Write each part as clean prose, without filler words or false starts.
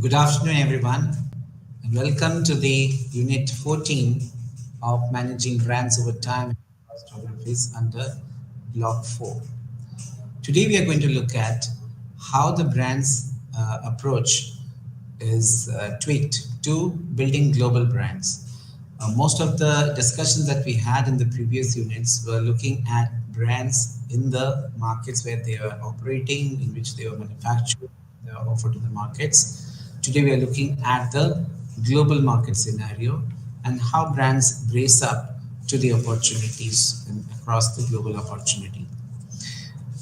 Good afternoon, everyone, and welcome to the Unit 14 of Managing Brands Over Time across Geographies under Block 4. Today, we are going to look at how the brand's approach is tweaked to building global brands. Most of the discussions that we had in the previous units were looking at brands in the markets where they are operating, in which they are manufactured, they are offered to the markets. Today, we are looking at the global market scenario and how brands brace up to the opportunities across the global opportunity.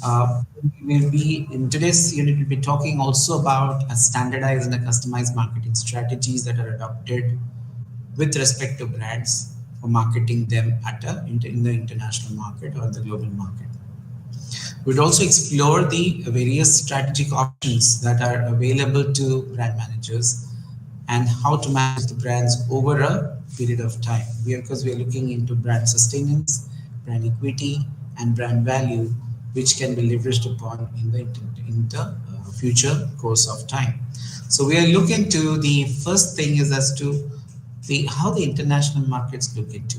Uh, we will be in today's unit. We'll be talking also about a standardized and a customized marketing strategies that are adopted with respect to brands for marketing them in the international market or the global market. We'd also explore the various strategic options that are available to brand managers and how to manage the brands over a period of time. Because we are looking into brand sustenance, brand equity, and brand value, which can be leveraged upon in the future course of time. So we are looking to the first thing is as to the how the international markets look into.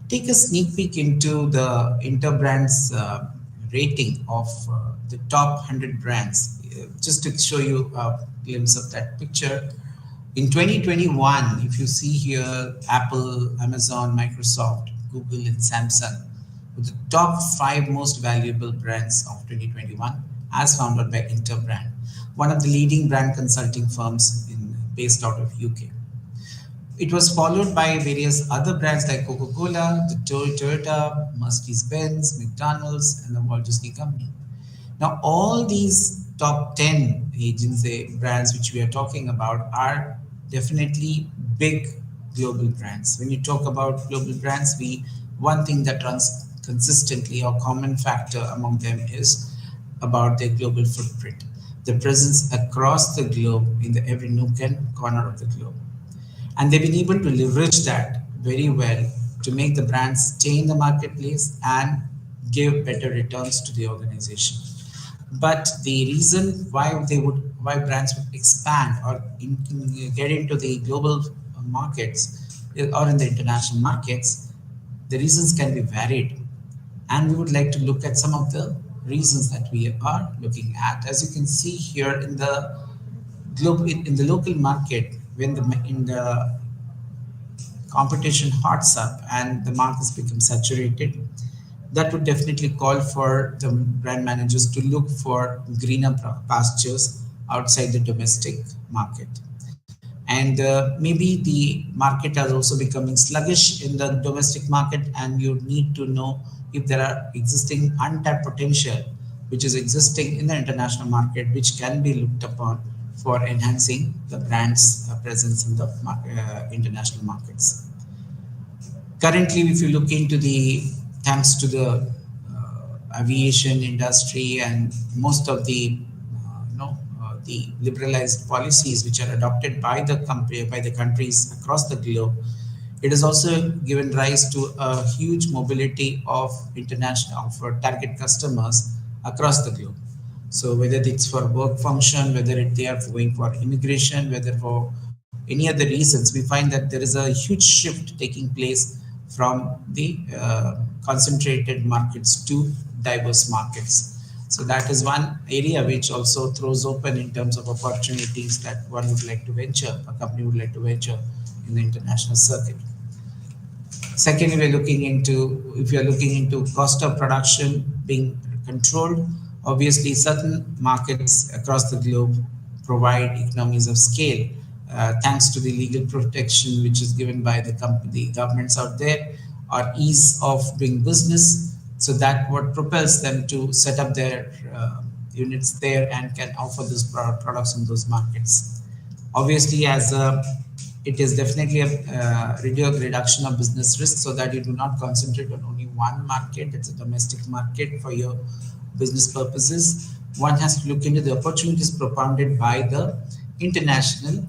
Take a sneak peek into the Interbrands rating of the top 100 brands, just to show you a glimpse of that picture. In 2021, if you see here, Apple, Amazon, Microsoft, Google, and Samsung were the top five most valuable brands of 2021, as founded by Interbrand, one of the leading brand consulting firms based out of UK. It was followed by various other brands like Coca-Cola, the Toyota, Mercedes-Benz, McDonald's, and the Walt Disney Company. Now, all these top 10 agency brands which we are talking about are definitely big global brands. When you talk about global brands, one thing that runs consistently or common factor among them is about their global footprint, the presence across the globe in every nook and corner of the globe. And they've been able to leverage that very well to make the brands stay in the marketplace and give better returns to the organization. But the reason why brands would expand or get into the global markets or in the international markets, the reasons can be varied, and we would like to look at some of the reasons that we are looking at. As you can see here in the in the local market, when the competition hots up and the markets become saturated, that would definitely call for the brand managers to look for greener pastures outside the domestic market. And maybe the market is also becoming sluggish in the domestic market, and you need to know if there are existing untapped potential which is existing in the international market, which can be looked upon for enhancing the brand's presence in the international markets. Currently, if you look into thanks to the aviation industry and most of the liberalized policies which are adopted by the countries across the globe, it has also given rise to a huge mobility of for target customers across the globe. So whether it's for work function, whether they are going for immigration, whether for any other reasons, we find that there is a huge shift taking place from the concentrated markets to diverse markets. So that is one area which also throws open in terms of opportunities that one would like to venture, a company would like to venture in the international circuit. Secondly, we're looking into if you're looking into cost of production being controlled, obviously certain markets across the globe provide economies of scale thanks to the legal protection which is given by the company, governments out there, or ease of doing business. So that what propels them to set up their units there and can offer those products in those markets. Obviously, it is definitely a reduction of business risk so that you do not concentrate on only one market. It's a domestic market for your business purposes. One has to look into the opportunities propounded by the international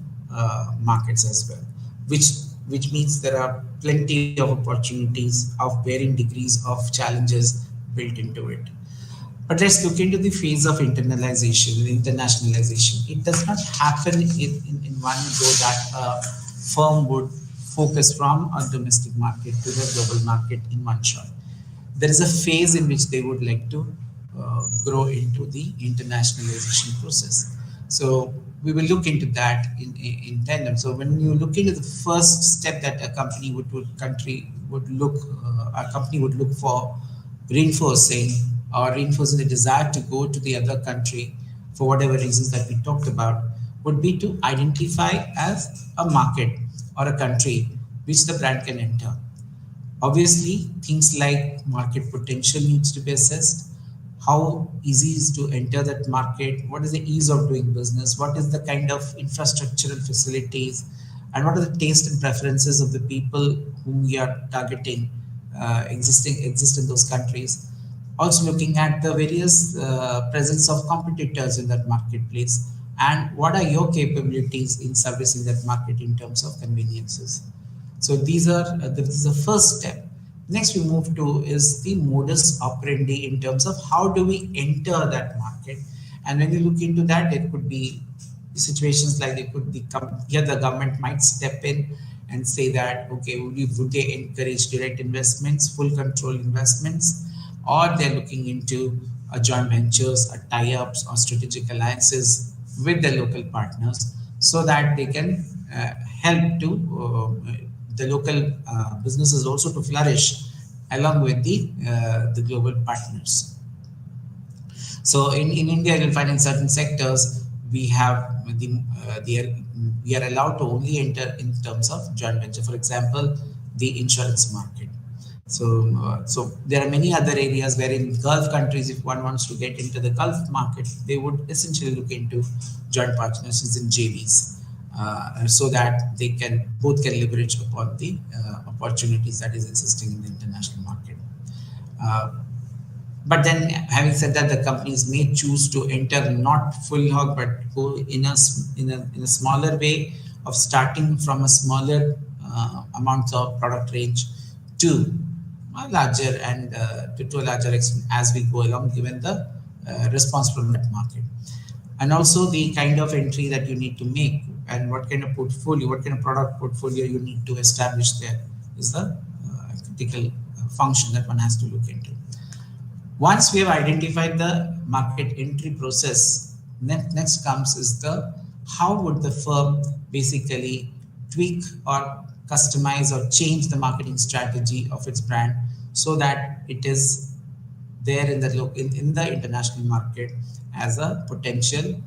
markets as well, which means there are plenty of opportunities of varying degrees of challenges built into it. But let's look into the phase of internalization, internationalization. It does not happen in one go that a firm would focus from a domestic market to the global market in one shot. There is a phase in which they would like to grow into the internationalization process. So we will look into that in tandem. So when you look into the first step that a company a company would look for reinforcing reinforcing the desire to go to the other country for whatever reasons that we talked about would be to identify as a market or a country which the brand can enter. Obviously, things like market potential needs to be assessed. How easy is to enter that market? What is the ease of doing business? What is the kind of infrastructural facilities? And what are the taste and preferences of the people whom we are targeting exist in those countries? Also looking at the various presence of competitors in that marketplace and what are your capabilities in servicing that market in terms of conveniences. So this is the first step. Next, we move to is the modus operandi in terms of how do we enter that market. And when you look into that, it could be situations like it could be here the government might step in and say that okay, would they encourage direct investments, full control investments, or they're looking into joint ventures, tie-ups, or strategic alliances with the local partners so that they can help to the local businesses also to flourish along with the global partners. So in India, you'll find in certain sectors we have we are allowed to only enter in terms of joint venture. For example, the insurance market. So there are many other areas where in Gulf countries, if one wants to get into the Gulf market, they would essentially look into joint partnerships in JVs, so that they can both can leverage upon the opportunities that is existing in the international market. Uh, but then, having said that, the companies may choose to enter not full hog, but go in a smaller way of starting from a smaller amount of product range to a larger and to a larger extent as we go along, given the response from that market, and also the kind of entry that you need to make and what kind of portfolio, what kind of product portfolio you need to establish there is the critical function that one has to look into. Once we have identified the market entry process, next comes is the how would the firm basically tweak or customize or change the marketing strategy of its brand so that it is there in in the international market as a potential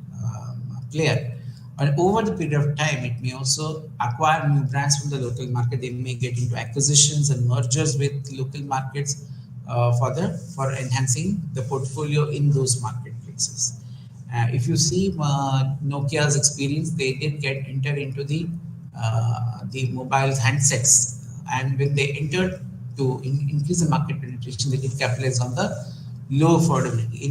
player. And over the period of time, it may also acquire new brands from the local market. They may get into acquisitions and mergers with local markets for enhancing the portfolio in those marketplaces. If you see Nokia's experience, they did get entered into the mobile handsets, and when they entered to increase the market penetration, they did capitalize on the low affordability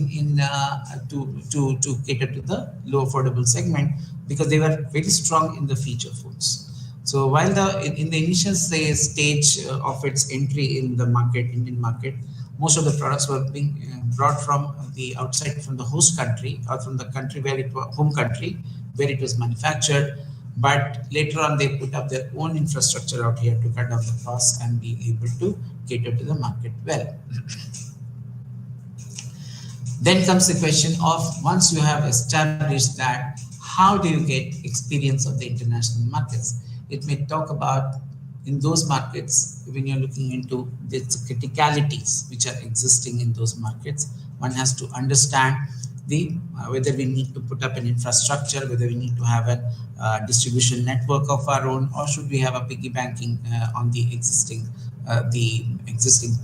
to cater to the low affordable segment because they were very strong in the feature phones. So while in the initial stage of its entry in the market, Indian market, most of the products were being brought from the outside, from the host country or from the country where it was home country where it was manufactured. But later on, they put up their own infrastructure out here to cut down the costs and be able to cater to the market well. Then comes the question of once you have established that, how do you get experience of the international markets? It may talk about in those markets, when you're looking into the criticalities which are existing in those markets, one has to understand whether we need to put up an infrastructure, whether we need to have a distribution network of our own, or should we have a piggy banking on the existing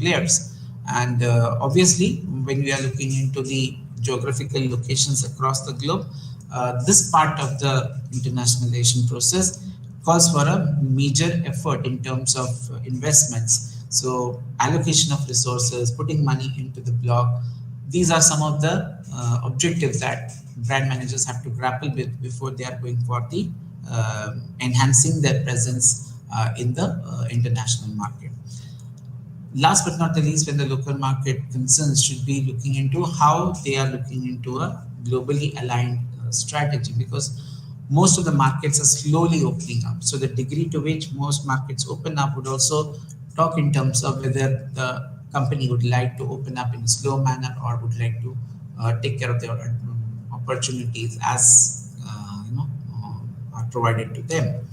players. And obviously, when we are looking into the geographical locations across the globe, this part of the internationalization process calls for a major effort in terms of investments. So allocation of resources, putting money into the blog, these are some of the objectives that brand managers have to grapple with before they are going for the enhancing their presence in the international market. Last but not the least, when the local market concerns should be looking into how they are looking into a globally aligned strategy, because most of the markets are slowly opening up. So the degree to which most markets open up would also talk in terms of whether the company would like to open up in a slow manner or would like to take care of their opportunities as are provided to them.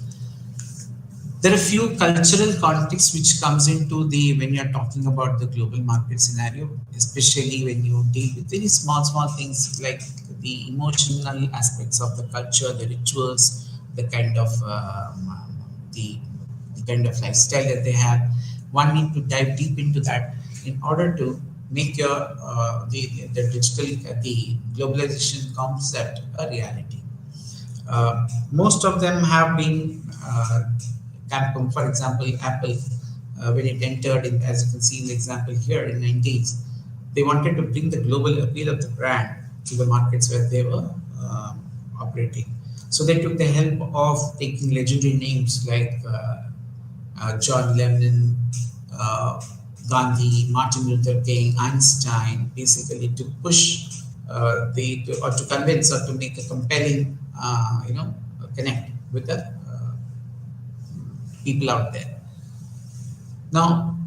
There are few cultural contexts which comes into the when you are talking about the global market scenario, especially when you deal with very small things like the emotional aspects of the culture, the rituals, the kind of the, the kind of lifestyle that they have. One need to dive deep into that in order to make your the digital the globalization concept a reality. Most of them have been Capcom, for example, Apple, when it entered, in, as you can see in the example here in 90s, they wanted to bring the global appeal of the brand to the markets where they were operating. So they took the help of taking legendary names like John Lennon, uh, Gandhi, Martin Luther King, Einstein, basically to push or to convince or to make a compelling, connect with the people out there. Now,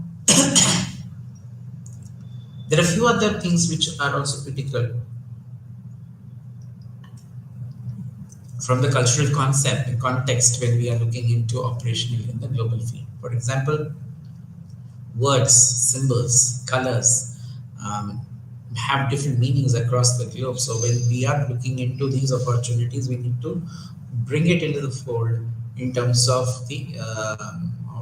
there are a few other things which are also critical from the cultural concept and context when we are looking into operational in the global field. For example, words, symbols, colors have different meanings across the globe. So when we are looking into these opportunities, we need to bring it into the fold in terms of the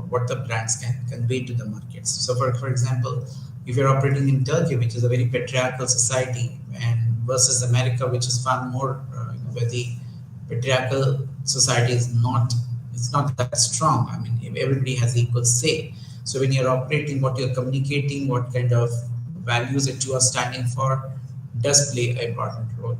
what the brands can convey to the markets. So for example, if you're operating in Turkey, which is a very patriarchal society, and versus America, which is far more where the patriarchal society is not, it's not that strong. I mean, everybody has equal say. So when you're operating, what you're communicating, what kind of values that you are standing for, does play an important role.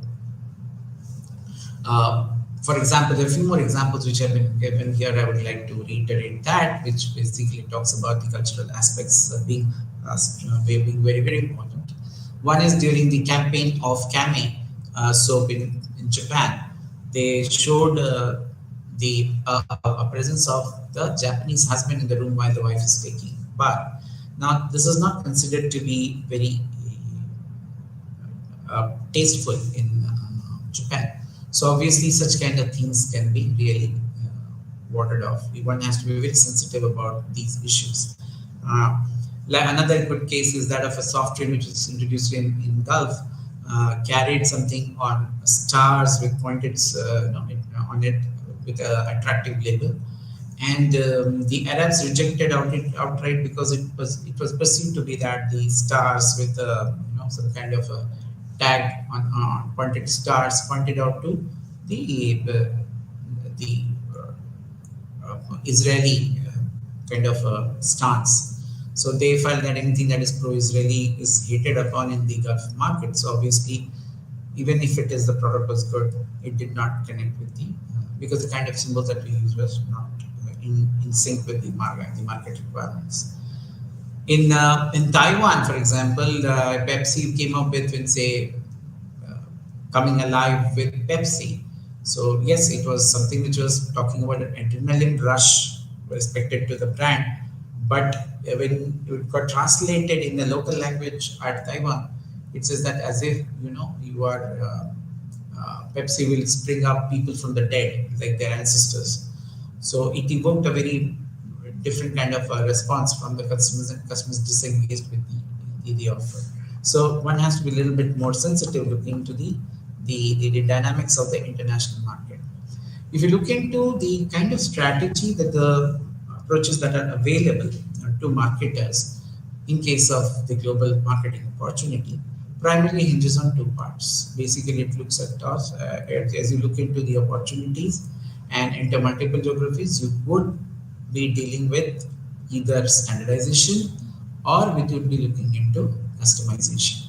Uh, for example, there are a few more examples which have been given here. I would like to reiterate that, which basically talks about the cultural aspects being very, very important. One is during the campaign of Kame soap in Japan. They showed the a presence of the Japanese husband in the room while the wife is taking bath. Now, this is not considered to be very tasteful in Japan. So obviously, such kind of things can be really warded off. One has to be very sensitive about these issues. Uh, like another good case is that of a software which was introduced in Gulf, carried something on stars with pointed on it with an attractive label, and the Arabs rejected outright because it was perceived to be that the stars with some kind of a tag on pointed stars pointed out to the Israeli kind of stance. So they felt that anything that is pro-Israeli is hated upon in the Gulf market. So obviously, even if it is the product was good, it did not connect with the because the kind of symbols that we use was not in sync with the market requirements. In Taiwan, for example, Pepsi came up with say uh, coming alive with Pepsi. So yes, it was something which was talking about an adrenaline rush respected to the brand, but when it got translated in the local language at Taiwan, it says that as if you are Pepsi will spring up people from the dead like their ancestors. So it evoked a very different kind of response from the customers, and customers disengaged with the offer. So one has to be a little bit more sensitive looking to the dynamics of the international market. If you look into the kind of strategy that the approaches that are available to marketers in case of the global marketing opportunity, primarily hinges on two parts. Basically, it looks at us as you look into the opportunities and enter multiple geographies, you would be dealing with either standardization or we would be looking into customization.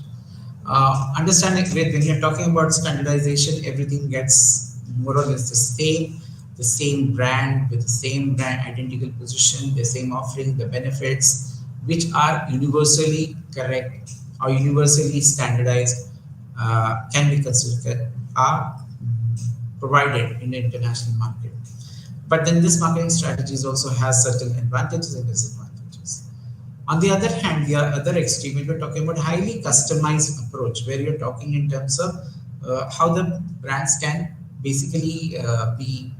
Understanding when you're talking about standardization, everything gets more or less the same brand with the same brand identical position, the same offering, the benefits. which are universally correct or universally standardized, can be considered are provided in the international market. But then this marketing strategies also has certain advantages and disadvantages. On the other hand, the other extreme, if you're talking about highly customized approach, where you're talking in terms of how the brands can basically be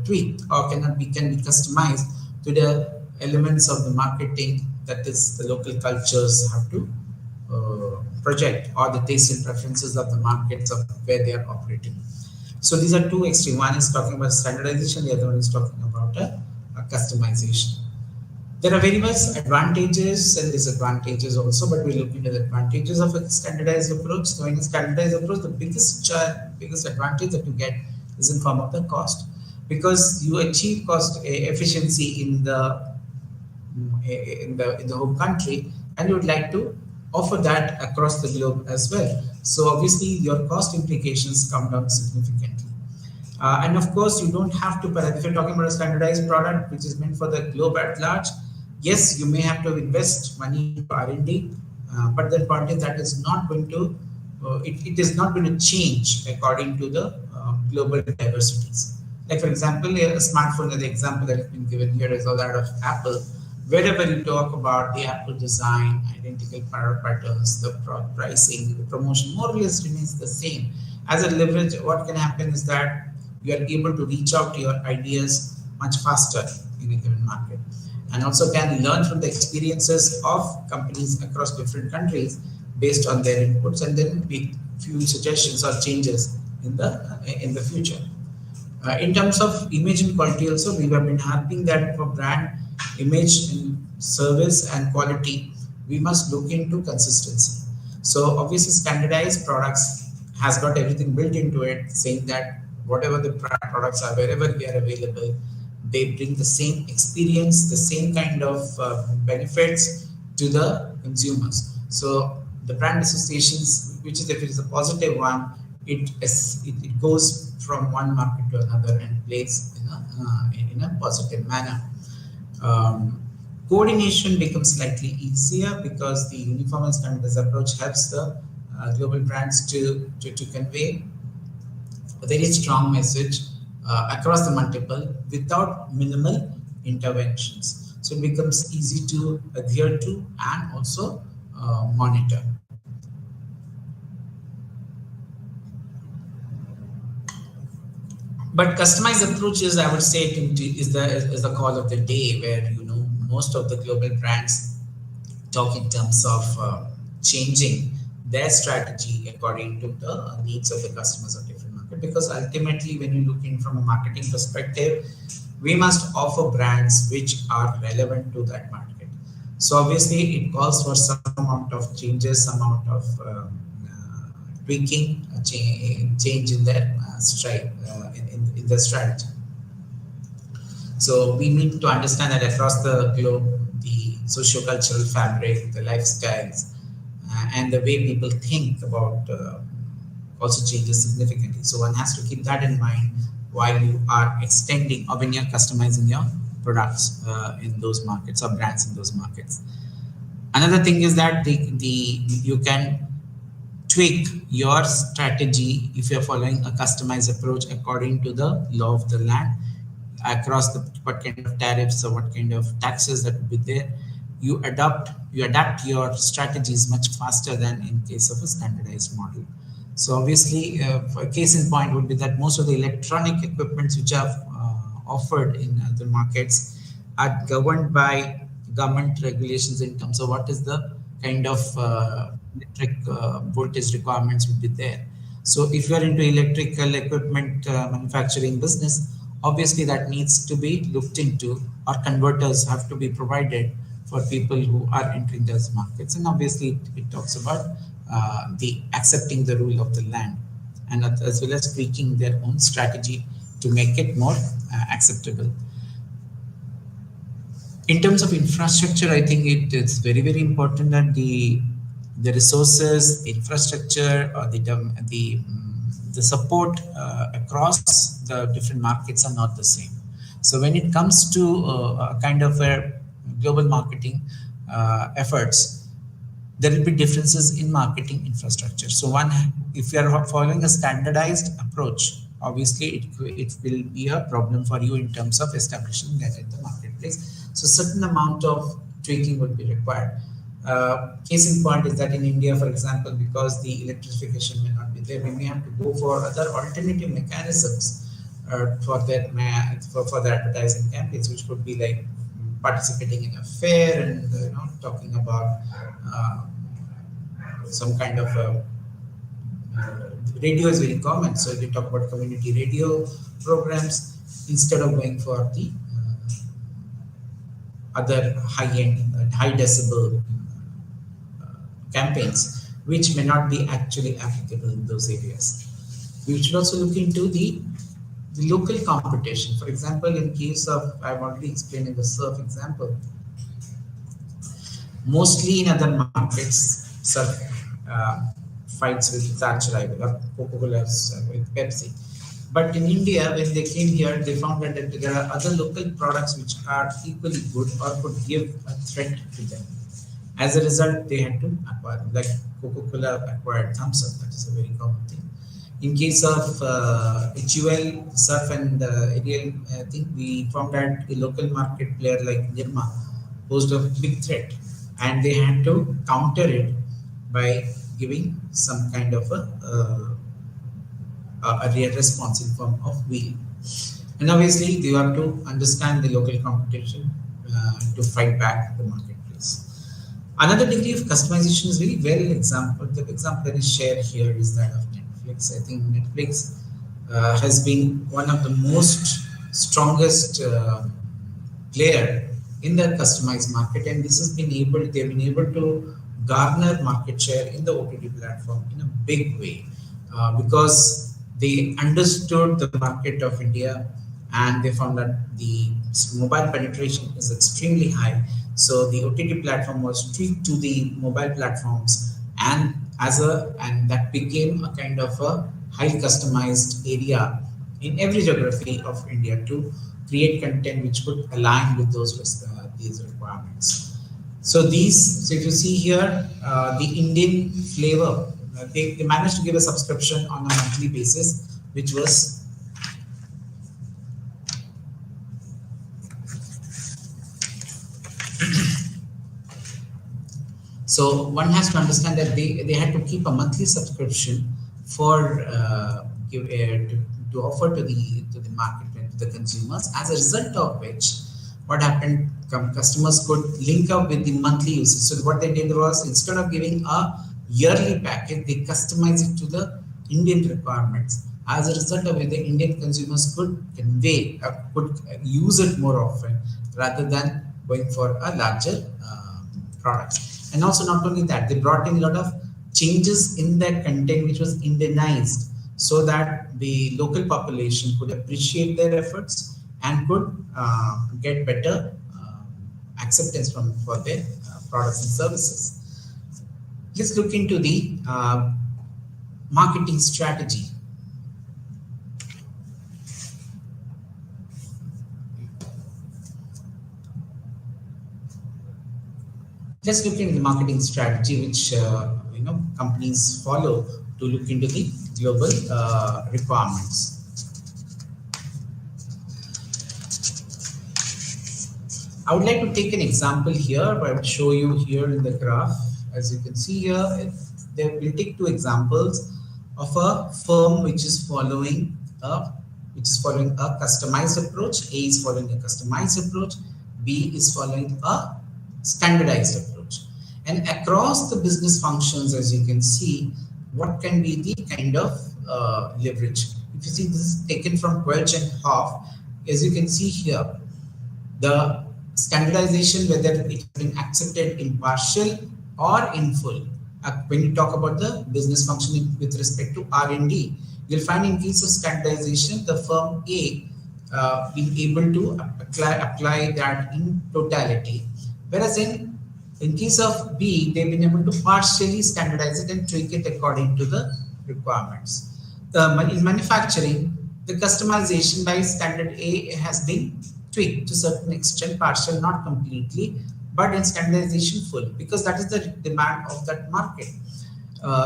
tweaked or can be customized to the elements of the marketing, that is the local cultures have to project, or the taste and preferences of the markets of where they are operating. So these are two extreme. One is talking about standardization, the other one is talking about a customization. There are very much advantages and disadvantages also, but we're looking at the advantages of a standardized approach. So in a standardized approach, the biggest advantage that you get is in form of the cost, because you achieve cost efficiency in the home country, and you would like to offer that across the globe as well. So obviously your cost implications come down significantly. And of course, you don't have to, if you're talking about a standardized product which is meant for the globe at large, yes, you may have to invest money into R&D, but the point is that is not going to, it is not going to change according to the global diversities. Like for example, a smartphone, the example that has been given here is all that of Apple. Wherever you talk about the Apple design, identical patterns, the pricing, the promotion, more or less remains the same. As a leverage, what can happen is that you are able to reach out to your ideas much faster in a given market, and also can learn from the experiences of companies across different countries based on their inputs, and then make few suggestions or changes in the future. In terms of image and quality also, we have been harping that for brand image and service and quality, we must look into consistency. So obviously standardized products has got everything built into it, saying that whatever the products are, wherever they are available, they bring the same experience, the same kind of benefits to the consumers. So the brand associations, which is if it is a positive one, it goes from one market to another and plays in a positive manner. Um, Coordination becomes slightly easier because the uniform and standardized approach helps the global brands to convey a very strong message across the multiple without minimal interventions. So it becomes easy to adhere to and also monitor. But customized approaches, I would say, is the call of the day, where most of the global brands talk in terms of changing their strategy according to the needs of the customers of different market. Because ultimately, when you look in from a marketing perspective, we must offer brands which are relevant to that market. So obviously, it calls for some amount of changes, some amount of tweaking, change in their stride in the strategy. So we need to understand that across the globe, the socio-cultural fabric, the lifestyles, and the way people think about also changes significantly. So one has to keep that in mind while you are extending or when you're customizing your products in those markets or brands in those markets. Another thing is that you can tweak your strategy if you're following a customized approach according to the law of the land, across what kind of tariffs or what kind of taxes that would be there. You adapt your strategies much faster than in case of a standardized model. So obviously, a case in point would be that most of the electronic equipments which are offered in the markets are governed by government regulations in terms of what is the kind of electric voltage requirements would be there. So if you are into electrical equipment manufacturing business, obviously that needs to be looked into, or converters have to be provided for people who are entering those markets. And obviously it talks about the accepting the rule of the land, and as well as tweaking their own strategy to make it more acceptable. In terms of infrastructure, I think it is very, very important that the resources, the infrastructure, or the support across the different markets are not the same. So when it comes to a kind of a global marketing, efforts, there will be differences in marketing infrastructure. So one, if you are following a standardized approach, obviously it will be a problem for you in terms of establishing that in the marketplace. So certain amount of tweaking would be required. Case in point is that in India, for example, because the electrification may not be there, we may have to go for other alternative mechanisms for the advertising campaigns, which could be like participating in a fair and talking about uh, some kind of radio is very common. So we talk about community radio programs instead of going for the other high-end, high decibel campaigns, which may not be actually applicable in those areas. We should also look into the local competition. For example, in case of, I've already explained in the surf example, mostly in other markets, surf fights with Thatcher rival or Coca-Cola with Pepsi. But in India, when they came here, they found that there are other local products which are equally good or could give a threat to them. As a result, they had to acquire, like Coca-Cola acquired Thumbs Up. That is a very common thing. In case of HUL, Surf and Ariel, I think we found that a local market player like Nirma posed a big threat, and they had to counter it by giving some kind of a real response in form of wheel. And obviously, you have to understand the local competition to fight back the marketplace. Another degree of customization is very well example. The example that is shared here is that of Netflix. I think Netflix has been one of the most strongest player in the customized market, and this has been able. They've been able to garner market share in the OTT platform in a big way because they understood the market of India and they found that the mobile penetration is extremely high. So the OTT platform was tweaked to the mobile platforms, and that became a kind of a highly customized area in every geography of India to create content which could align with these requirements. So if you see here, the Indian flavor, they managed to give a subscription on a monthly basis, which was so one has to understand that they had to keep a monthly subscription for to offer to the market and to the consumers. As a result of which, what happened? Customers could link up with the monthly usage. So what they did was, instead of giving a yearly package, they customized it to the Indian requirements. As a result of it, the Indian consumers could use it more often rather than going for a larger product. And also, not only that, they brought in a lot of changes in their content which was Indianized, so that the local population could appreciate their efforts and could get better acceptance for their products and services. Let's look into the marketing strategy. Let's look into the marketing strategy which companies follow to look into the global requirements. I would like to take an example here. I will show you here in the graph. As you can see here, we'll take two examples of a firm which is following a customized approach. A is following a customized approach. B is following a standardized approach. And across the business functions, as you can see, what can be the kind of leverage? If you see, this is taken from Welch and Hoff. As you can see here, the standardization, whether it has been accepted in partial or in full. When you talk about the business function with respect to R&D, you'll find in case of standardization, the firm A being able to apply that in totality. Whereas in case of B, they've been able to partially standardize it and tweak it according to the requirements. In manufacturing, the customization by standard A has been tweaked to a certain extent, partial, not completely, but in standardization full, because that is the demand of that market.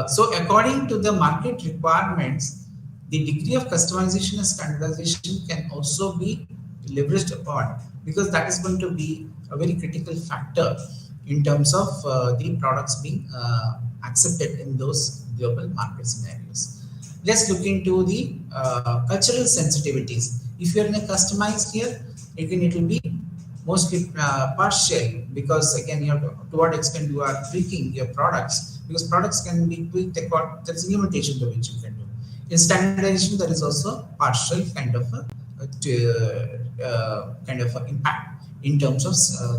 So according to the market requirements, the degree of customization and standardization can also be leveraged upon, because that is going to be a very critical factor in terms of the products being accepted in those global market scenarios. Let's look into the cultural sensitivities. If you are in a customized here, again it will be mostly partial, because again you have to what extent you are tweaking your products, because products can be tweaked according, there's a limitation to which you can do. In standardization there is also partial kind of a impact in terms of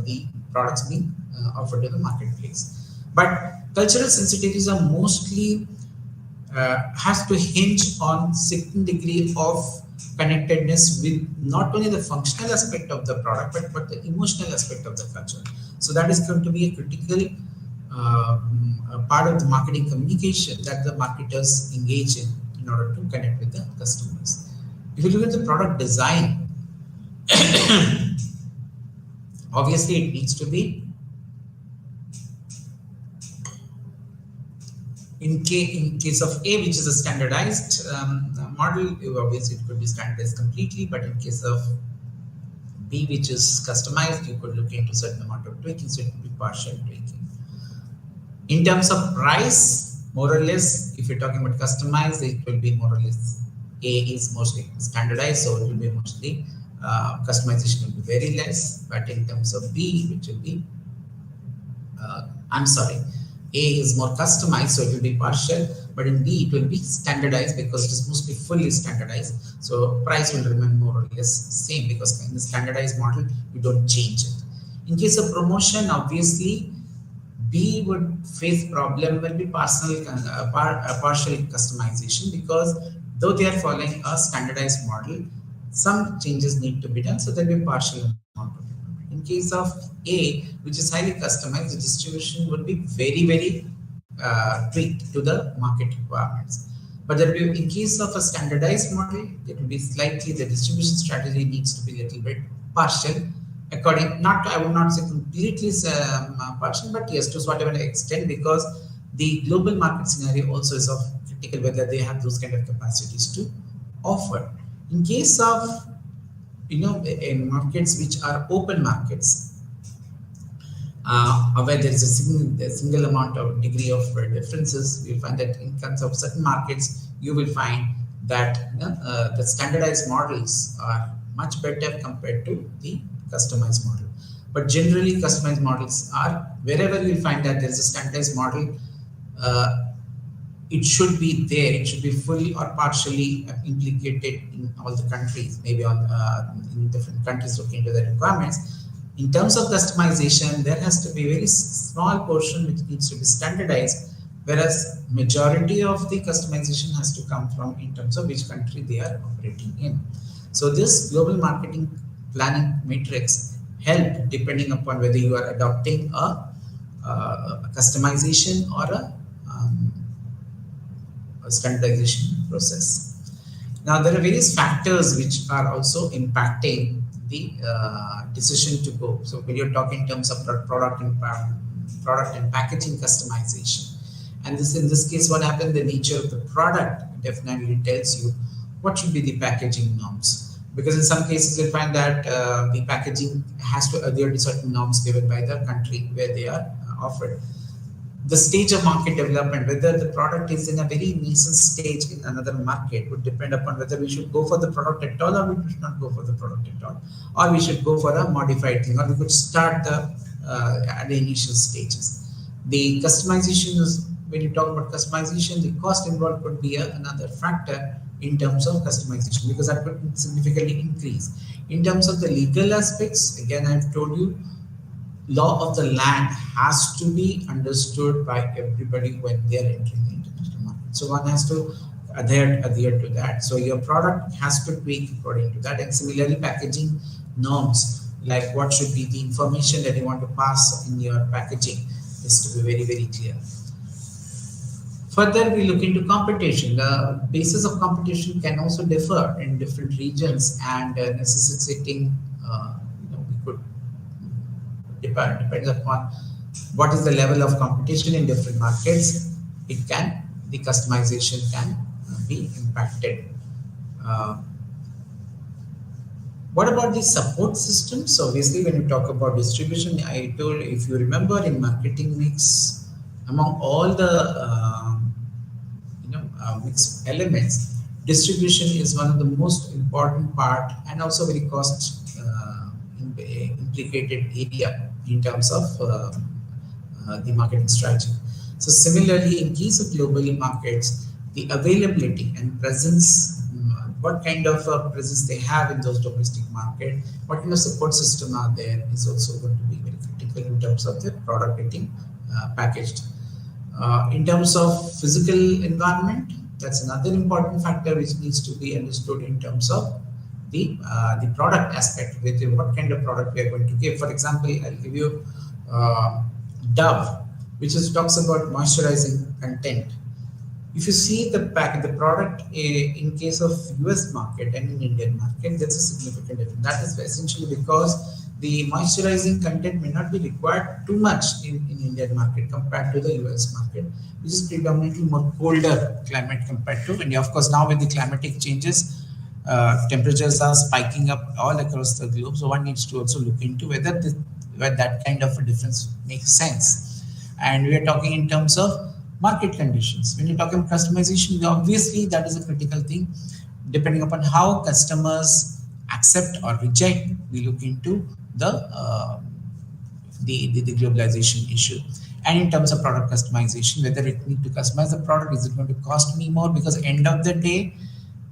the products being offered to the marketplace. But cultural sensitivities are mostly has to hinge on certain degree of connectedness with not only the functional aspect of the product, but the emotional aspect of the culture. So that is going to be a critical part of the marketing communication that the marketers engage in order to connect with the customers. If you look at the product design, obviously it needs to be in case of A, which is a standardized model, obviously it could be standardized completely, but in case of B, which is customized, you could look into certain amount of tweaking, so it could be partial tweaking. In terms of price, more or less, if you're talking about customized, it will be more or less A is mostly standardized, so it will be mostly customization will be very less. But in terms of B, which will be I'm sorry, A is more customized, so it will be partial, but in B it will be standardized because it is mostly fully standardized. So price will remain more or less same, because in the standardized model you don't change it. In case of promotion, obviously B would face problem will be partial customization, because though they are following a standardized model, some changes need to be done, so there will be partial amount of improvement. In case of A, which is highly customized, the distribution would be very tweaked to the market requirements. But there will be, in case of a standardized model, it will be slightly, the distribution strategy needs to be a little bit partial, according, not, I would not say completely partial, but yes, to whatever extent, because the global market scenario also is of critical whether they have those kind of capacities to offer. In case of in markets which are open markets, where there is a single amount of degree of differences, you find that in terms of certain markets, you will find that the standardized models are much better compared to the customized model. But generally, customized models are, wherever you will find that there is a standardized model, it should be there. It should be fully or partially implicated in all the countries, maybe on in different countries looking into the requirements. In terms of customization, there has to be a very small portion which needs to be standardized, whereas majority of the customization has to come from in terms of which country they are operating in. So this global marketing planning matrix help depending upon whether you are adopting a customization or a standardization process. Now there are various factors which are also impacting the decision to go. So when you're talking in terms of product and packaging customization, and this in this case, what happened? The nature of the product definitely tells you what should be the packaging norms. Because in some cases you'll find that the packaging has to adhere to certain norms given by the country where they are offered. The stage of market development, whether the product is in a very nascent stage in another market, would depend upon whether we should go for the product at all or we should not go for the product at all, or we should go for a modified thing, or we could start the at the initial stages. The customization is, when you talk about customization, the cost involved could be another factor in terms of customization, because that would significantly increase. In terms of the legal aspects, again, I've told you, law of the land has to be understood by everybody when they are entering the international market. So one has to adhere to that. So your product has to tweak according to that. And similarly, packaging norms, like what should be the information that you want to pass in your packaging, is to be very clear. Further, we look into competition. The basis of competition can also differ in different regions, and necessitating we could depends upon what is the level of competition in different markets. The customization can be impacted. Uh, what about the support systems? So obviously, when you talk about distribution, I told, if you remember, in marketing mix, among all the mixed elements, distribution is one of the most important part and also very cost implicated area in terms of the marketing strategy. So similarly, in case of global markets, the availability and presence, what kind of presence they have in those domestic market, what kind of support system are there, is also going to be very critical in terms of the product getting packaged. In terms of physical environment, that's another important factor which needs to be understood in terms of the product aspect, with what kind of product we are going to give. For example, I'll give you uh, Dove, which is talks about moisturizing content. If you see the product in case of US market and in Indian market, that's a significant difference. That is essentially because the moisturizing content may not be required too much in Indian market compared to the US market, which is predominantly more colder climate compared to India. Of course, now with the climatic changes, temperatures are spiking up all across the globe. So one needs to also look into whether that kind of a difference makes sense. And we are talking in terms of market conditions. When you're talking customization, obviously that is a critical thing. Depending upon how customers accept or reject, we look into the globalization issue. And in terms of product customization, whether it need to customize the product, is it going to cost me more? Because end of the day,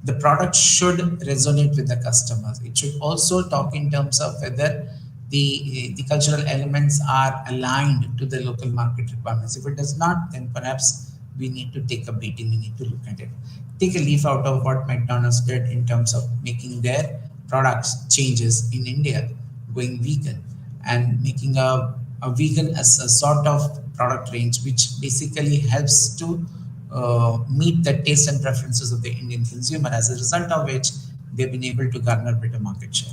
the product should resonate with the customers. It should also talk in terms of whether the cultural elements are aligned to the local market requirements. If it does not, then perhaps we need to take a beating. We need to look at it. Take a leaf out of what McDonald's did in terms of making their products changes in India, going vegan and making a vegan as a sort of product range, which basically helps to meet the taste and preferences of the Indian consumer, as a result of which they've been able to garner better market share.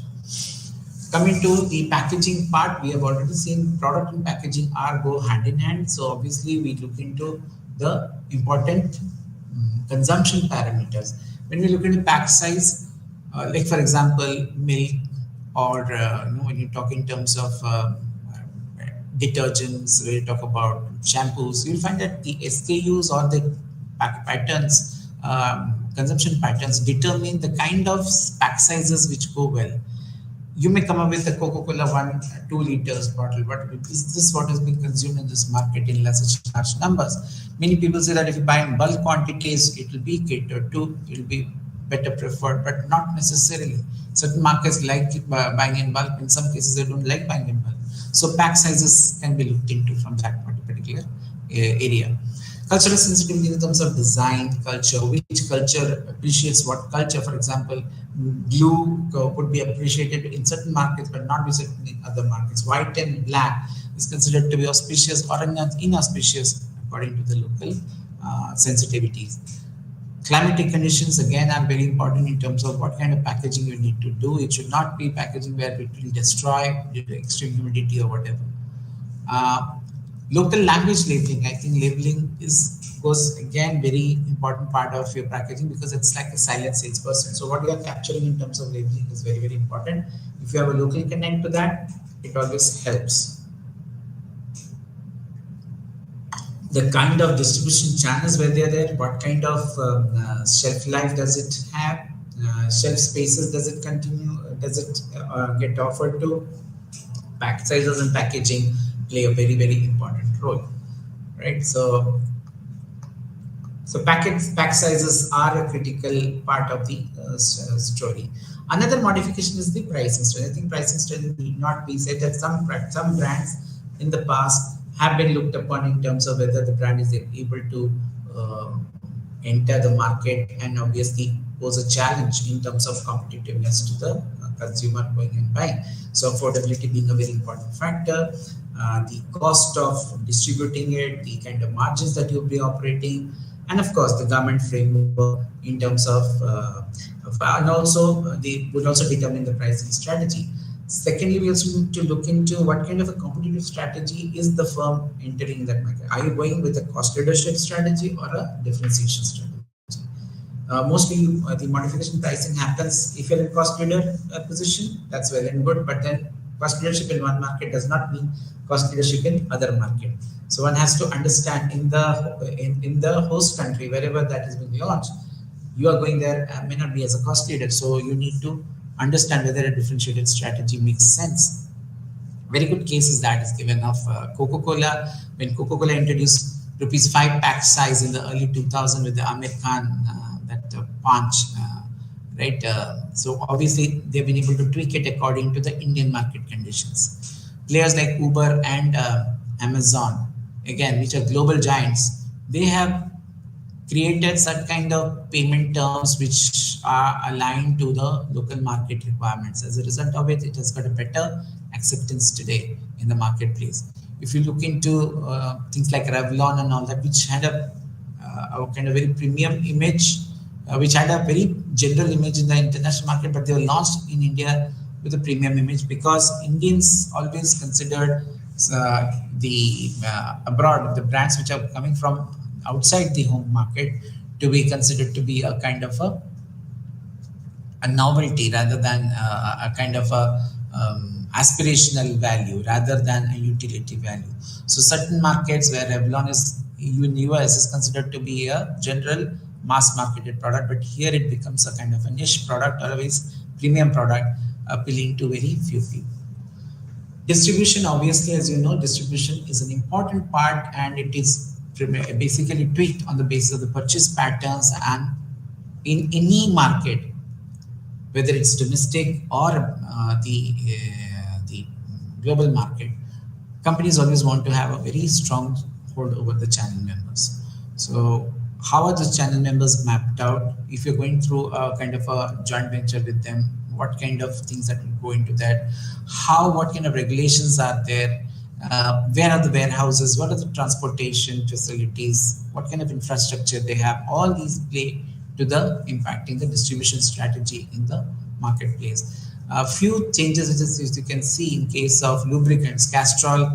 Coming to the packaging part, we have already seen product and packaging are go hand in hand. So obviously we look into the important consumption parameters. When we look into pack size, like for example, milk, or when you talk in terms of detergents, when you talk about shampoos, you'll find that the SKUs or the patterns, consumption patterns determine the kind of pack sizes which go well. You may come up with a Coca-Cola 2 liters bottle, but is this what is being consumed in this market in such large numbers? Many people say that if you buy in bulk quantities, it will be catered to, it will be better preferred, but not necessarily. Certain markets like buying in bulk. In some cases, they don't like buying in bulk. So pack sizes can be looked into from that particular area. Cultural sensitivity in terms of design, culture, which culture appreciates what culture. For example, blue could be appreciated in certain markets, but not be certain in other markets. White and black is considered to be auspicious or inauspicious according to the local sensitivities. Climatic conditions again are very important in terms of what kind of packaging you need to do. It should not be packaging where it will destroy due to extreme humidity or whatever. Local language labeling, I think labeling goes again very important part of your packaging, because it's like a silent salesperson. So what you are capturing in terms of labeling is very, very important. If you have a local connect to that, it always helps. The kind of distribution channels where they are there, what kind of shelf life does it have, shelf spaces does it continue, does it get offered to, pack sizes and packaging play a very, very important role, right? So pack sizes are a critical part of the story. Another modification is the pricing strategy. I think pricing strategy need not be said that some brands in the past have been looked upon in terms of whether the brand is able to enter the market, and obviously pose a challenge in terms of competitiveness to the consumer going and buying. So affordability being a very important factor, the cost of distributing it, the kind of margins that you'll be operating, and of course the government framework in terms of and also they would also determine the pricing strategy. Secondly, we also need to look into what kind of a competitive strategy is the firm entering that market. Are you going with a cost leadership strategy or a differentiation strategy? Mostly the modification pricing happens if you're in cost leader position, that's well and good, but then cost leadership in one market does not mean cost leadership in other market. So one has to understand in the host country, wherever that is being launched, you are going there may not be as a cost leader, so you need to understand whether a differentiated strategy makes sense. Very good case is that is given of Coca-Cola. When Coca-Cola introduced rupees 5 pack size in the early 2000 with the Amir Khan, that punch, right? So obviously they've been able to tweak it according to the Indian market conditions. Players like Uber and Amazon, again, which are global giants, they have created such kind of payment terms which are aligned to the local market requirements. As a result of it, it has got a better acceptance today in the marketplace. If you look into things like Revlon and all that, which had a kind of very premium image, which had a very general image in the international market, but they were launched in India with a premium image because Indians always considered the abroad, the brands which are coming from outside the home market to be considered to be a kind of a novelty rather than a kind of a aspirational value rather than a utility value. So certain markets where Revlon is in US is considered to be a general mass marketed product, but here it becomes a kind of a niche product or a premium product appealing to very few people. Distribution, obviously, as you know, distribution is an important part and it is basically tweaked on the basis of the purchase patterns, and in any market, whether it's domestic or the global market, companies always want to have a very strong hold over the channel members. So how are the channel members mapped out? If you're going through a kind of a joint venture with them, what kind of things that will go into that? What kind of regulations are there? Where are the warehouses? What are the transportation facilities? What kind of infrastructure they have? All these play to the impacting the distribution strategy in the marketplace. A few changes as you can see in case of lubricants, Castrol,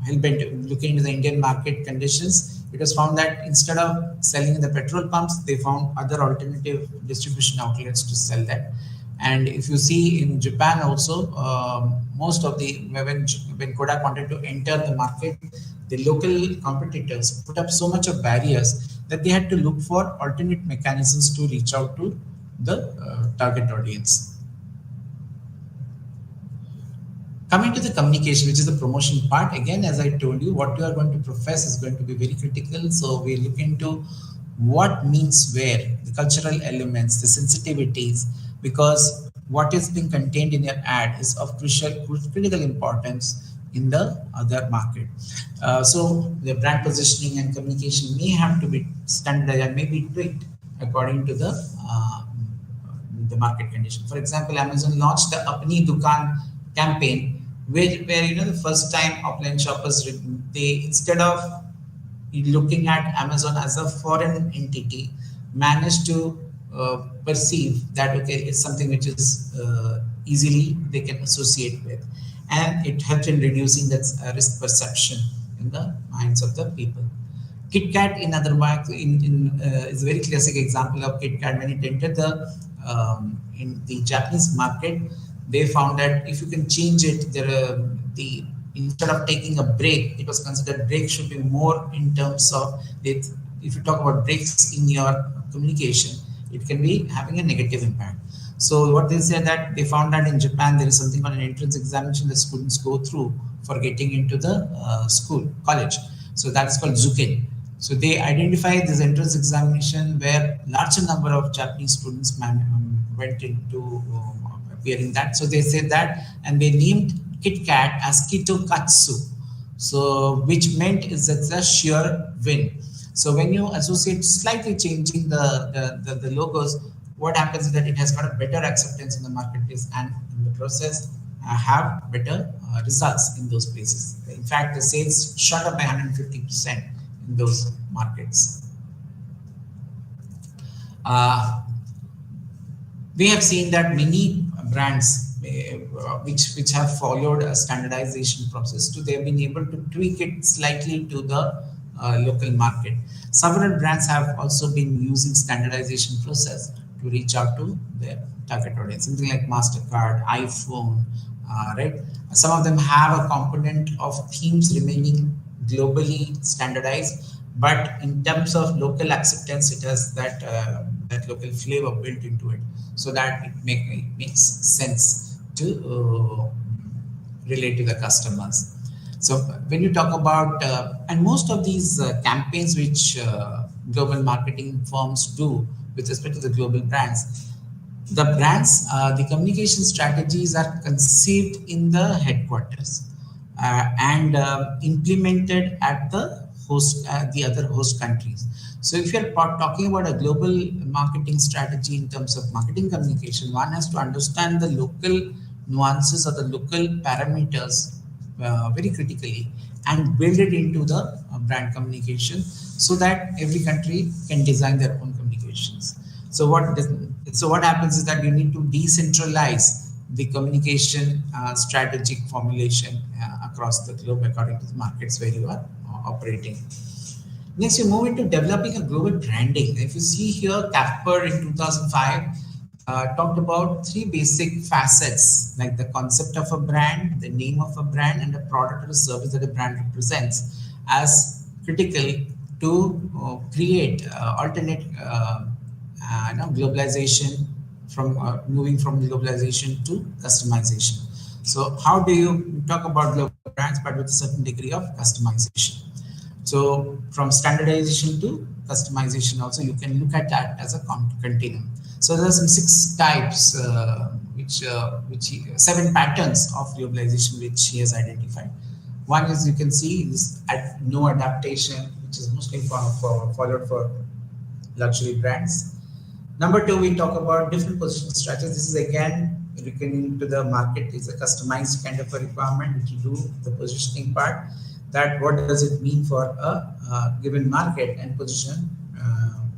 hellbent looking into the Indian market conditions. It was found that instead of selling in the petrol pumps, they found other alternative distribution outlets to sell that. And if you see in Japan also, most of the when Kodak wanted to enter the market, the local competitors put up so much of barriers that they had to look for alternate mechanisms to reach out to the target audience. Coming to the communication, which is the promotion part, again, as I told you, what you are going to profess is going to be very critical. So we look into what means where, the cultural elements, the sensitivities, because what is being contained in your ad is of critical importance in the other market. So the brand positioning and communication may have to be standardized and may be tweaked according to the market condition. For example, Amazon launched the Apni Dukan campaign, where the first time offline shoppers, they, instead of looking at Amazon as a foreign entity, managed to perceive that okay, it's something which is easily they can associate with, and it helped in reducing that risk perception in the minds of the people. KitKat, in other words, is a very classic example of KitKat. When it entered in the Japanese market, they found that if you can change it, instead of taking a break, it was considered break should be more in terms of if you talk about breaks in your communication, it can be having a negative impact. So what they said that they found that in Japan there is something called an entrance examination that students go through for getting into the college. So that's called Zuken. So they identified this entrance examination where larger number of Japanese students went into appearing that. So they said that, and they named KitKat as Kitokatsu. So which meant is it's a sheer win. So when you associate slightly changing the logos, what happens is that it has got a better acceptance in the marketplace, and in the process have better results in those places. In fact, the sales shot up by 150% in those markets. We have seen that many brands, which have followed a standardization process to they have been able to tweak it slightly to the local market. Several brands have also been using standardization process to reach out to their target audience. Something like Mastercard, iPhone, right? Some of them have a component of themes remaining globally standardized, but in terms of local acceptance, it has that local flavor built into it, so that it makes sense to relate to the customers. So when you talk about and most of these campaigns which global marketing firms do with respect to the global brands, the communication strategies are conceived in the headquarters and implemented at the other host countries. So if you're talking about a global marketing strategy in terms of marketing communication, one has to understand the local nuances or the local parameters very critically and build it into the brand communication so that every country can design their own communications. So what happens is that you need to decentralize the communication strategic formulation across the globe according to the markets where you are operating. Next, you move into developing a global branding. If you see here, Casper in 2005 talked about three basic facets like the concept of a brand, the name of a brand, and the product or the service that a brand represents as critical to create alternate globalization from moving from globalization to customization. So how do you talk about global brands but with a certain degree of customization? So from standardization to customization also you can look at that as a continuum. So there are some 6 types, seven patterns of globalization which he has identified. One is you can see this no adaptation, which is mostly followed for luxury brands. Number 2, we talk about different positioning strategies. This is again looking into the market. It's a customized kind of a requirement which you do the positioning part. That what does it mean for a given market and position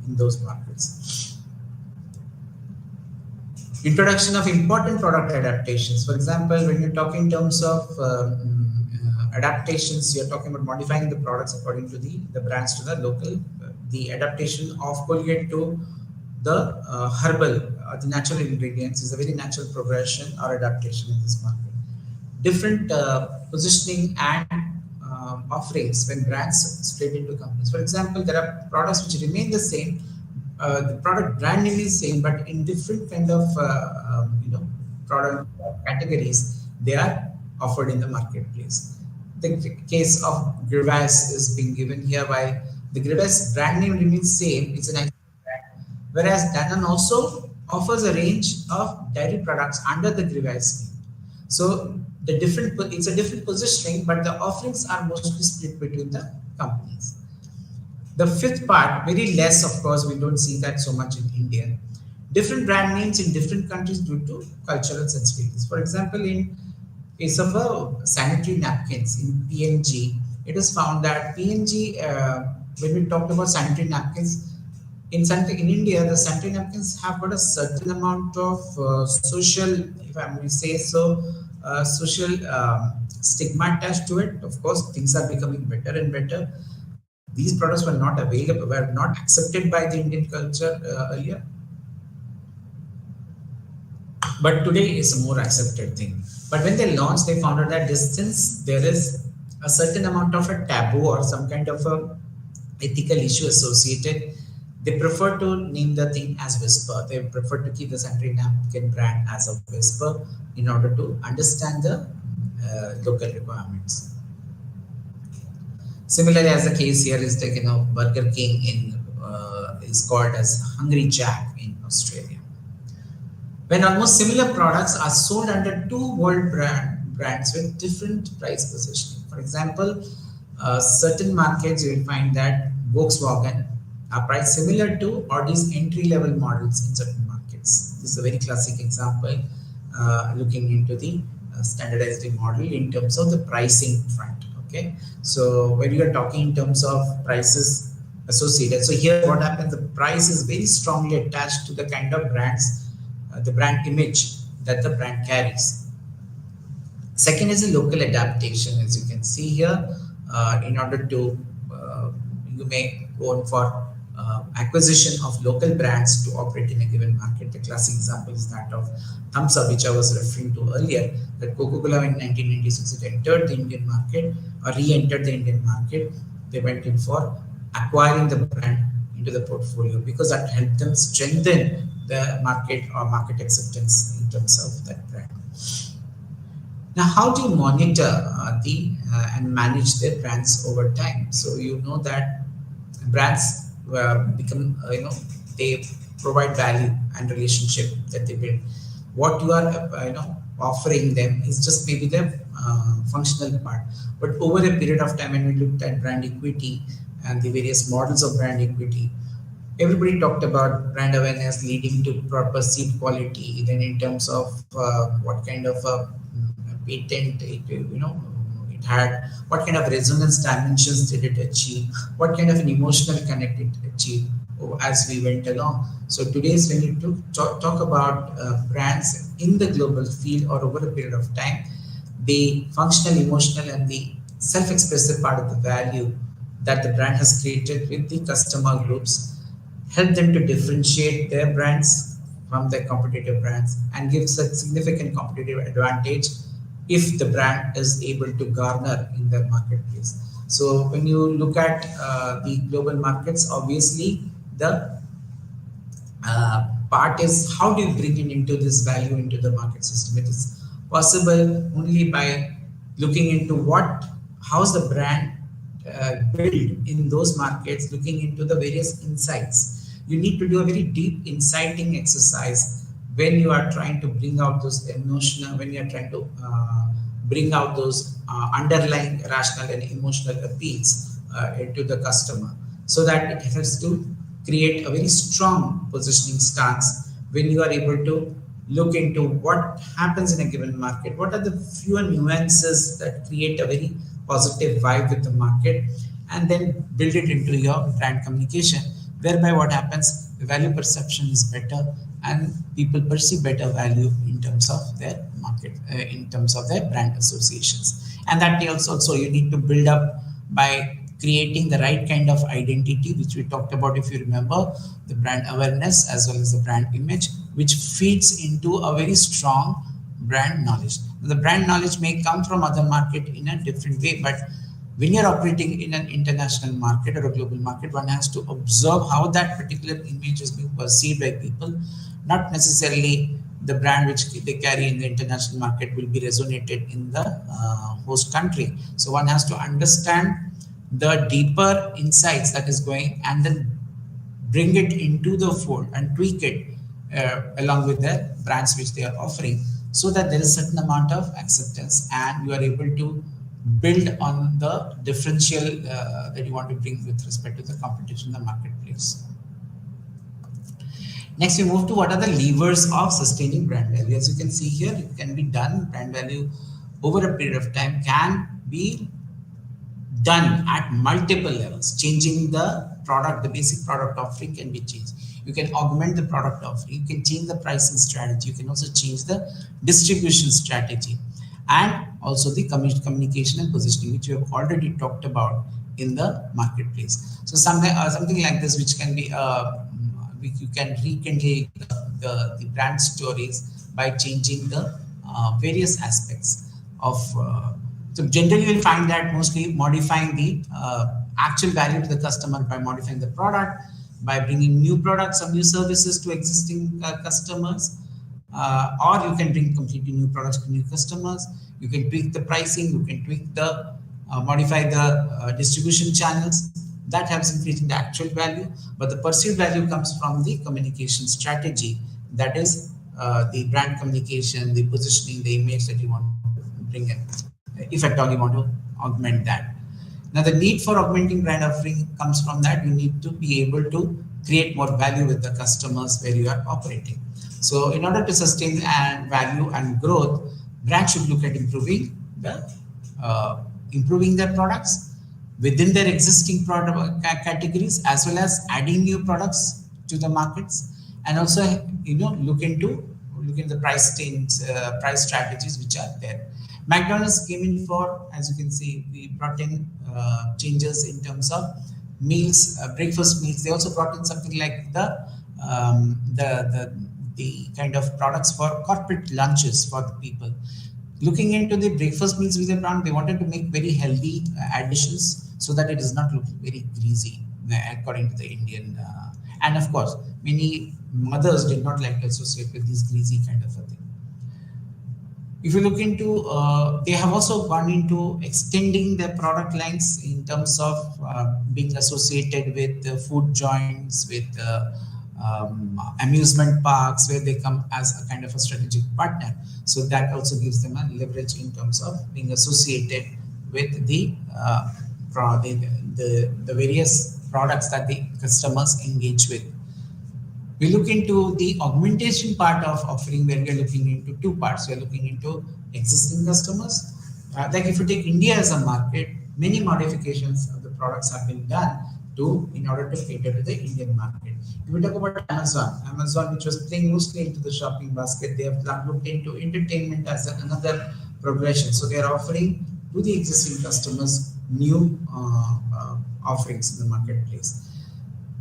in those markets. Introduction of important product adaptations. For example, when you're talking in terms of adaptations, you're talking about modifying the products according to the brands to the local. The adaptation of Colgate to the herbal, the natural ingredients is a very natural progression or adaptation in this market. Different positioning and offerings when brands split into companies. For example, there are products which remain the same. The product brand name is same, but in different kind of product categories, they are offered in the marketplace. The case of Grevas is being given here, while the Grevas brand name remains same. It's an actual brand, whereas Danone also offers a range of dairy products under the Grevas name. So it's a different positioning, but the offerings are mostly split between the companies. The 5th part, very less, of course, we don't see that so much in India. Different brand names in different countries due to cultural sensitivities. For example, in case of sanitary napkins in PNG, it is found that PNG, when we talked about sanitary napkins, in India, the sanitary napkins have got a certain amount of social, if I may say so, social stigma attached to it. Of course, things are becoming better and better. These products were not available, were not accepted by the Indian culture earlier. But today it's a more accepted thing. But when they launched, they found out that since there is a certain amount of a taboo or some kind of a ethical issue associated, they prefer to name the thing as Whisper. They prefer to keep the sanitary napkin brand as a Whisper in order to understand the local requirements. Similarly, as the case here is taken of Burger King is called as Hungry Jack in Australia. When almost similar products are sold under 2 world brands with different price positioning. For example, certain markets you will find that Volkswagen are priced similar to Audi's entry-level models in certain markets. This is a very classic example looking into the standardized model in terms of the pricing front. Okay, so when you are talking in terms of prices associated, so here what happens, the price is very strongly attached to the kind of brands, the brand image that the brand carries. Second is a local adaptation, as you can see here. In order to, you may go on for acquisition of local brands to operate in a given market. The classic example is that of Thumbs Up, which I was referring to earlier, that Coca-Cola in 1996 it entered the Indian market or re-entered the Indian market. They went in for acquiring the brand into the portfolio because that helped them strengthen the market or market acceptance in terms of that brand. Now, how do you monitor the and manage their brands over time? So you know that brands become, they provide value and relationship that they build. What you are, offering them is just maybe the functional part. But over a period of time, when we looked at brand equity and the various models of brand equity, everybody talked about brand awareness leading to proper seed quality. Then in terms of what kind of patent it had, what kind of resonance dimensions did it achieve, what kind of an emotional connect it achieved as we went along. So today's when you talk about brands in the global field or over a period of time, the functional, emotional, and the self-expressive part of the value that the brand has created with the customer groups help them to differentiate their brands from their competitive brands and gives a significant competitive advantage if the brand is able to garner in their marketplace. So when you look at the global markets, obviously the part is how do you bring it into this value into the market system. It is possible only by looking into how's the brand built in those markets, looking into the various insights. You need to do a very deep insighting exercise when you are trying to bring out those emotional, when you are trying to bring out those underlying rational and emotional appeals to the customer, so that it has to create a very strong positioning stance when you are able to look into what happens in a given market, what are the fewer nuances that create a very positive vibe with the market, and then build it into your brand communication, whereby what happens, the value perception is better and people perceive better value in terms of their market, in terms of their brand associations. And that also you need to build up by creating the right kind of identity, which we talked about, if you remember, the brand awareness as well as the brand image, which feeds into a very strong brand knowledge. The brand knowledge may come from other market in a different way, but when you're operating in an international market or a global market, one has to observe how that particular image is being perceived by people. Not necessarily the brand which they carry in the international market will be resonated in the host country. So one has to understand the deeper insights that is going and then bring it into the fold and tweak it along with the brands which they are offering, so that there is a certain amount of acceptance and you are able to build on the differential that you want to bring with respect to the competition in the marketplace. Next, we move to what are the levers of sustaining brand value. As you can see here, it can be done. Brand value over a period of time can be done at multiple levels. Changing the product, the basic product offering can be changed. You can augment the product offering. You can change the pricing strategy. You can also change the distribution strategy, and also the communication and positioning, which we have already talked about in the marketplace. So something like this, which can be you can rekindle the brand stories by changing the various aspects of. So generally, you'll find that mostly modifying the actual value to the customer by modifying the product, by bringing new products or new services to existing customers, or you can bring completely new products to new customers. You can tweak the pricing, you can tweak the modify the distribution channels. That helps in creating the actual value, but the perceived value comes from the communication strategy. That is the brand communication, the positioning, the image that you want to bring in, if at all you want to augment that. Now, the need for augmenting brand offering comes from that you need to be able to create more value with the customers where you are operating. So in order to sustain and value and growth, brands should look at improving their products within their existing product categories, as well as adding new products to the markets, and also look at the price strategies which are there. McDonald's came in for, as you can see, we brought in changes in terms of meals, breakfast meals. They also brought in something like um, the the the kind of products for corporate lunches for the people. Looking into the breakfast meals with the brand, they wanted to make very healthy additions so that it does not look very greasy, according to the Indian. And of course, many mothers did not like to associate with this greasy kind of a thing. If you look into, they have also gone into extending their product lines in terms of being associated with food joints, with amusement parks, where they come as a kind of a strategic partner. So that also gives them a leverage in terms of being associated with the various products that the customers engage with. We look into the augmentation part of offering, where we are looking into two parts. We are looking into existing customers. Like if you take India as a market, many modifications of the products have been done to in order to cater to the Indian market. If we talk about Amazon, which was playing mostly into the shopping basket, they have looked into entertainment as another progression. So they are offering to the existing customers new offerings in the marketplace.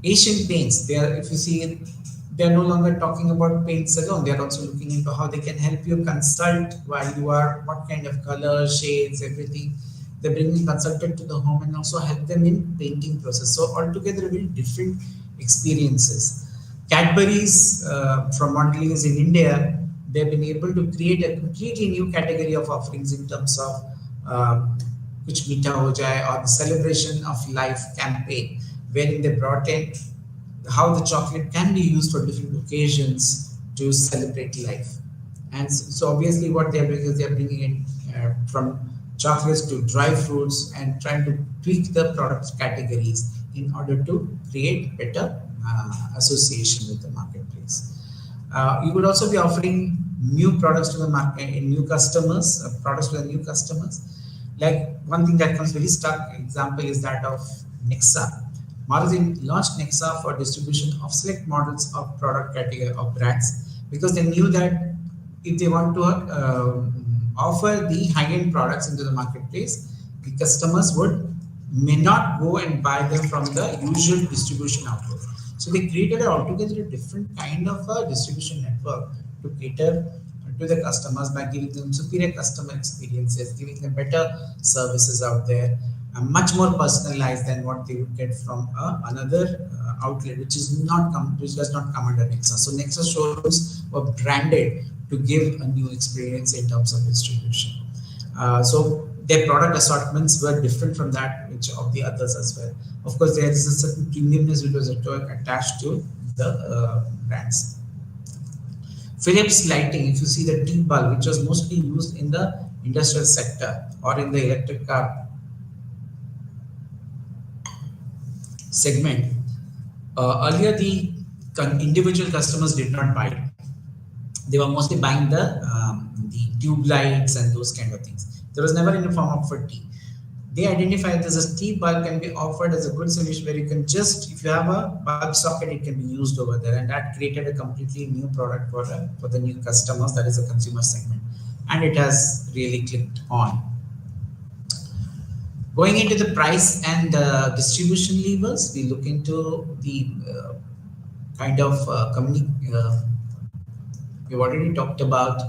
Asian Paints, they are, if you see it, they are no longer talking about paints alone. They are also looking into how they can help you consult while you are, what kind of colors, shades, everything. They bring in consultant to the home and also help them in painting process. So altogether, very different experiences. Cadbury's from Mondelez in India, they've been able to create a completely new category of offerings in terms of Kuch Meetha Ho Jaye, or the celebration of life campaign, wherein they brought in how the chocolate can be used for different occasions to celebrate life. And so obviously what they're doing is they're bringing in from chocolates to dry fruits and trying to tweak the product categories in order to create better association with the marketplace. You could also be offering new products to the market, new customers, products to the new customers. Like one thing that comes very stark example is that of Nexa. Maruti launched Nexa for distribution of select models of product category of brands, because they knew that if they want to offer the high-end products into the marketplace, the customers may not go and buy them from the usual distribution outlet. So they created an altogether different kind of a distribution network to cater to the customers by giving them superior customer experiences, giving them better services out there, much more personalized than what they would get from another outlet, which does not come under Nexa. So Nexa showrooms were branded to give a new experience in terms of distribution. So their product assortments were different from that which of the others as well. Of course, there is a certain premiumness which was attached to the brands. Philips lighting, if you see the T-bulb, which was mostly used in the industrial sector or in the electric car segment. Earlier, the individual customers did not buy it. They were mostly buying the tube lights and those kind of things. There was never any form of for tea. They identified this as tea bulb can be offered as a good solution, where you can just, if you have a bulb socket, it can be used over there, and that created a completely new product for the new customers, that is a consumer segment, and it has really clicked on. Going into the price and distribution levers, we look into the kind of we've already talked about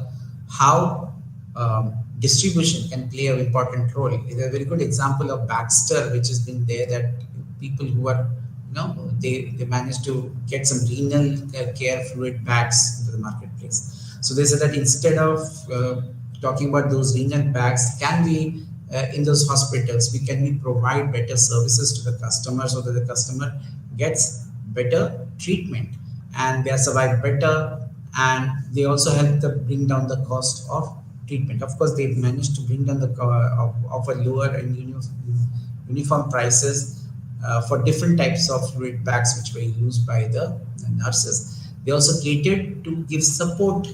how distribution can play an important role. It's a very good example of Baxter, which has been there, that people who are, they managed to get some renal care fluid bags into the marketplace. So they said that instead of talking about those renal bags, can we in those hospitals, we can provide better services to the customer so that the customer gets better treatment and they survive better, and they also help to bring down the cost of treatment. Of course, they've managed to bring down the offer lower and uniform prices for different types of fluid bags which were used by the nurses. They also catered to give support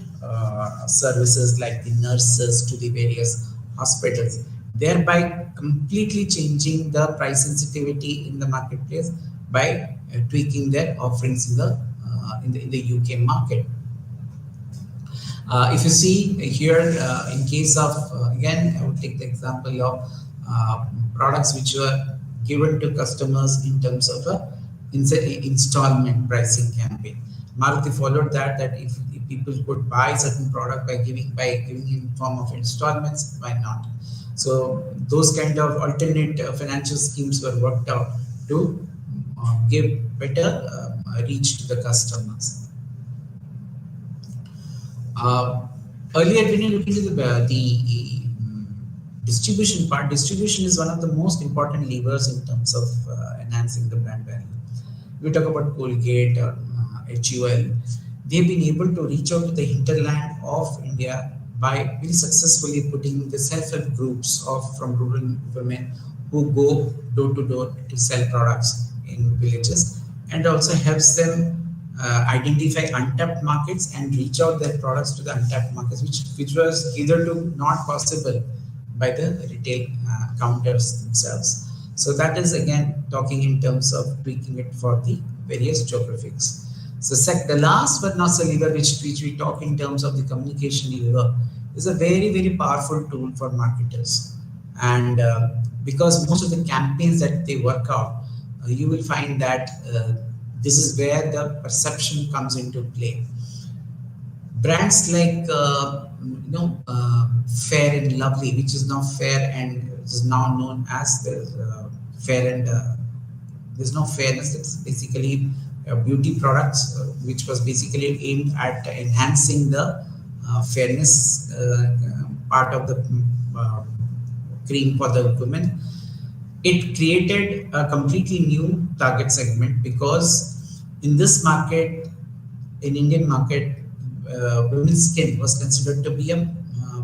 services like the nurses to the various hospitals, thereby completely changing the price sensitivity in the marketplace by tweaking their offerings in the UK market. If you see here, in case of, again, I would take the example of products which were given to customers in terms of a installment pricing campaign. Maruti followed that, that if people could buy certain product by giving in form of installments, why not? So those kind of alternate financial schemes were worked out to give better reach to the customers. Uh, Earlier, when you look into the distribution part, distribution is one of the most important levers in terms of enhancing the brand value. We talk about Colgate or HUL. They've been able to reach out to the hinterland of India by really successfully putting the self-help groups of from rural women who go door to door to sell products in villages, and also helps them identify untapped markets and reach out their products to the untapped markets, which was hitherto not possible by the retail counters themselves. So that is again talking in terms of tweaking it for the various geographics. So the last but not the lever, which we talk in terms of the communication lever, is a very powerful tool for marketers. And because most of the campaigns that they work out, you will find that this is where the perception comes into play. Brands like Fair and Lovely, which is now Fair and is now known as the Fair and there's no fairness. It's basically beauty products, which was basically aimed at enhancing the fairness part of the uh, cream for the women. It created a completely new target segment because in this market, in Indian market, women's skin was considered to be a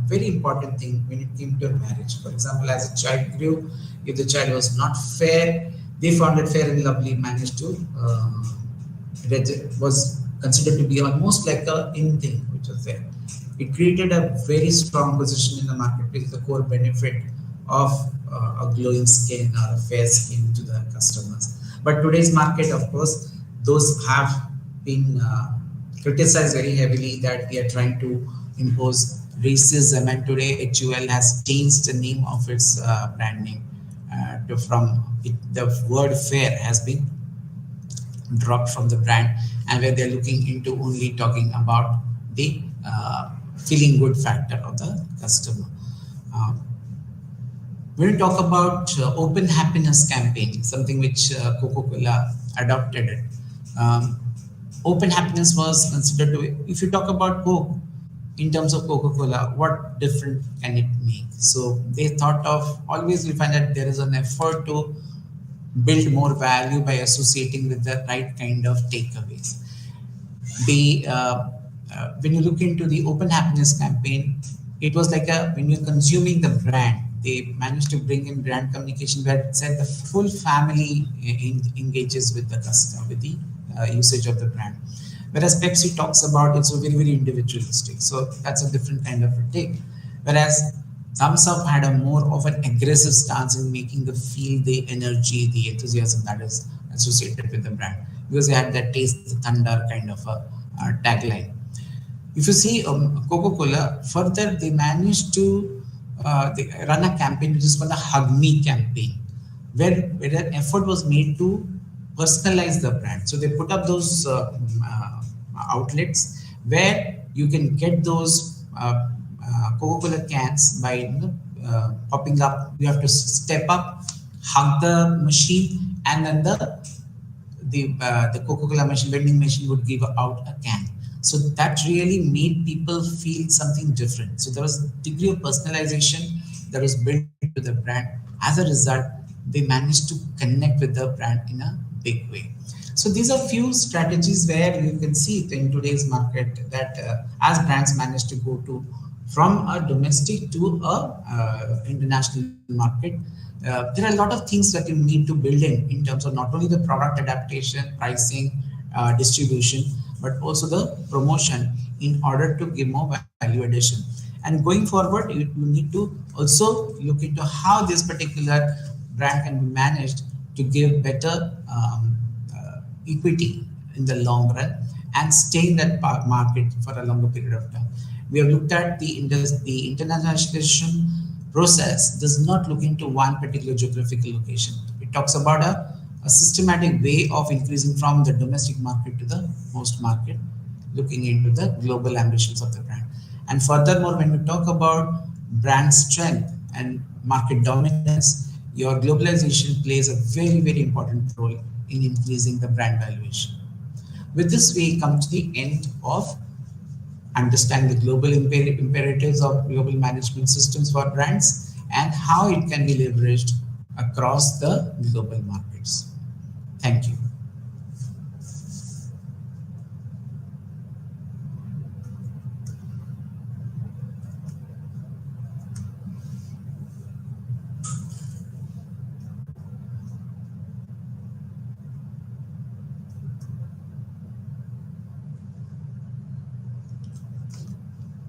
very important thing when it came to marriage. For example, as a child grew, if the child was not fair, they found that Fair and Lovely managed to was considered to be almost like a in thing which was there. It created a very strong position in the marketplace, the core benefit of a glowing skin or a fair skin to the customers. But today's market, of course, those have been criticized very heavily that we are trying to impose racism, and today HUL has changed the name of its brand name the word fair has been dropped from the brand, and where they're looking into only talking about the feeling good factor of the customer. Uh, when we talk about open happiness campaign, something which Coca-Cola adopted it. Um, Open happiness was considered to, if you talk about Coke, in terms of Coca-Cola, what different can it make? So they thought of, always we find that there is an effort to build more value by associating with the right kind of takeaways. The When you look into the open happiness campaign, it was like a, when you're consuming the brand, they managed to bring in brand communication where it said the full family engages with the customer with the usage of the brand. Whereas Pepsi talks about it's very individualistic, so that's a different kind of a take. Whereas Thumbs Up had a more of an aggressive stance in making the feel the energy, the enthusiasm that is associated with the brand, because they had that taste the thunder kind of a tagline. If you see Coca-Cola, further they managed to they run a campaign which is called the Hug Me campaign, where an effort was made to personalize the brand. So they put up those outlets where you can get those Coca-Cola cans by popping up. You have to step up, hug the machine, and then the Coca-Cola machine, vending machine would give out a can. So that really made people feel something different. So there was a degree of personalization that was built into the brand. As a result, they managed to connect with the brand in a big way. So these are few strategies where you can see it in today's market that as brands manage to go to from a domestic to a international market, there are a lot of things that you need to build in terms of not only the product adaptation, pricing, distribution, but also the promotion in order to give more value addition. And going forward, you need to also look into how this particular brand can be managed to give better equity in the long run and stay in that market for a longer period of time. We have looked at the internationalization process does not look into one particular geographical location. It talks about a systematic way of increasing from the domestic market to the host market, looking into the global ambitions of the brand. And furthermore, when we talk about brand strength and market dominance, your globalization plays a very, very important role in increasing the brand valuation. With this, we come to the end of understand the global imperatives of global management systems for brands and how it can be leveraged across the global markets. Thank you.